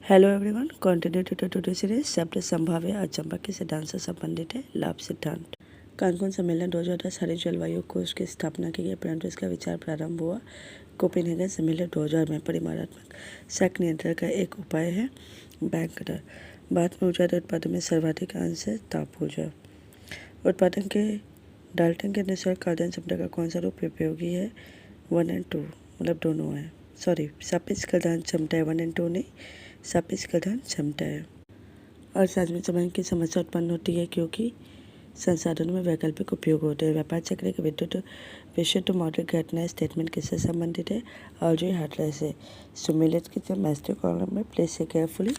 Hello everyone, continue to today series शब्द संभाव्य और चंपक के सिद्धांत से संबंधित है। लाभ सिद्धांत। कानकुन सम्मेलन 2010 हरित जलवायु कोष की स्थापना की गई, परंतु इसका विचार प्रारंभ हुआ कोपेनहेगन सम्मेलन 2000 में। परिमाणात्मक शक नियंत्रण का एक उपाय है बैंक दर। बाद में ऊर्जा उत्पादन में सर्वाधिक अंश है ताप ऊर्जा। उत्पादन के डाल्टन के अनुसार कार्बन क्षमता का कौन सा रूप उपयोगी है? 1 और 2, मतलब दोनों है। सापेक्ष कार्बन क्षमता है, 1 और 2 नहीं, सापेक्ष कार्बन क्षमता है। और सार्वजनिक संबंध की समस्या उत्पन्न होती है क्योंकि संसाधनों में वैकल्पिक उपयोग होते हैं। व्यापार चक्र के विशुद्ध मौलिक घटना स्टेटमेंट किससे संबंधित है? ऑड्रे हटलर से। सुमेलित की मैस्टर कॉलम में प्लेस से carefully,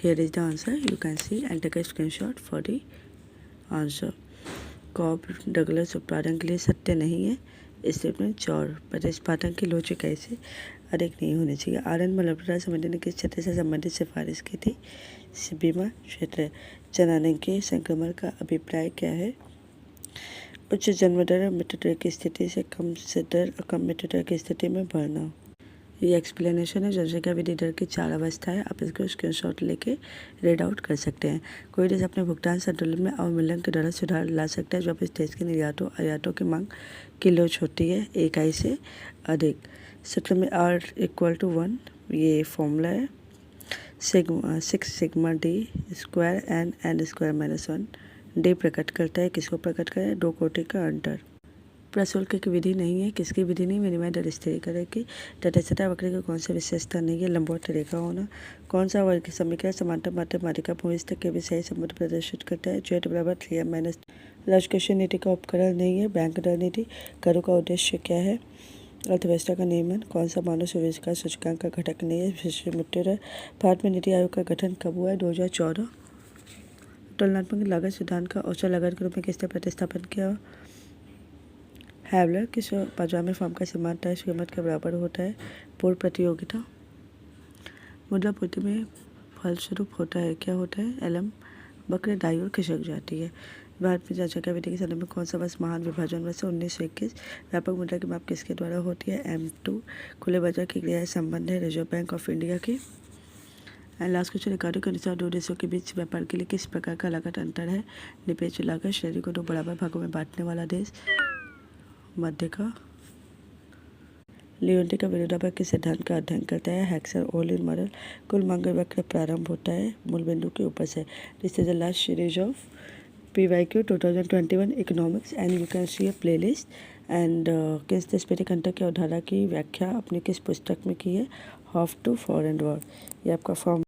here is the answer, you can see and take a screenshot for the answer. Cobb Douglas उत्पादन के लिए सत्य नहीं है। स्टेटमेंट चौर प्रतिस्पादन की लोच कैसे अधिक नहीं होनी चाहिए। आनंद मलप्रदा समिति ने किस क्षेत्र से संबंधित सिफारिश की थी? बीमा क्षेत्र। जनाने के संक्रमण का अभिप्राय क्या है? उच्च जन्म दर मृत्यु दर की स्थिति से कम दर और कम मृत्यु दर की स्थिति में बढ़ना। ये एक्सप्लेनेशन है। जनसंख्या वृद्धि दर की 4 अवस्थाएं। आप इसको स्क्रीनशॉट लेके रीड आउट कर सकते हैं। कोई देश अपने भुगतान संतुलन में अवमूल्यन के द्वारा सुधार ला सकता है जब इस देश के निर्यातों आयातों की मांग की लोच होती है इकाई से अधिक। सूत्र में R=1, ये फॉर्मूला है। 6 sigma D square N square -1। D प्रकट करता है, किसको प्रकट करे? 2 कोटि का अंतर। प्रशुल्क की विधि नहीं है। किसकी विधि नहीं? विनिमय दर स्थिरीकरण की। तटस्थता वक्र की कौन सी विशेषता नहीं है? लंबवत रेखा होना। कौन सा वर्ग समीकरण समांतर माध्यिका भूमिस्थ के भी सही संबंध प्रदर्शित करता है? Z=3m-। राजकोषीय नीति का उपकरण नहीं है। बैंक दर नीति। करों का उद्देश्य क्या है? अर्थव्यवस्था का नियमन। कौन सा मानव विकास सूचकांक का घटक नहीं है? विश्व मृत्यु दर। भारत में नीति आयोग का गठन कब हुआ है? 2014। तुलनात्मक लागत सिद्धांत का औसत लागत के रूप में किसने प्रतिस्थापन किया? हैवलर। किस 5वें फॉर्म का सीमांत तय कीमत के बराबर होता है? पूर्व प्रतियोगिता। मुद्रापूर्ति में फलस्वरूप होता है, क्या होता है? एलम वक्र दाईं ओर खिसक जाती है। भारत में जनसंख्या वृद्धि के संदर्भ में कौन सा वर्ष महान विभाजन वर्ष? 1921। व्यापक मुद्रा की माप किसके द्वारा होती है? M2। खुले बाजार की क्रिया संबंध है रिजर्व बैंक ऑफ इंडिया की। एंड लास्ट क्वेश्चन, रिकॉर्डों के अनुसार दो देशों के बीच व्यापार के लिए किस प्रकार का लागत अंतर है? निरपेक्ष लागत। शरीर को 2 बराबर भागों में बांटने वाला देश। मध्य का। लियोन्टी का विरोधाभास के सिद्धांत का अध्ययन करता है? हेक्सर-ओह्लर मॉडल। कुल मांग वक्र प्रारंभ होता है मूल बिंदु के ऊपर से। This is the last series of PYQ 2021 economics and you can C a playlist. And किस देशप्रेरिक अंतर की अवधारणा की व्याख्या अपनी किस पुस्तक में की है? हॉफ टू फॉरेन वॉर। ये आपका फॉर्म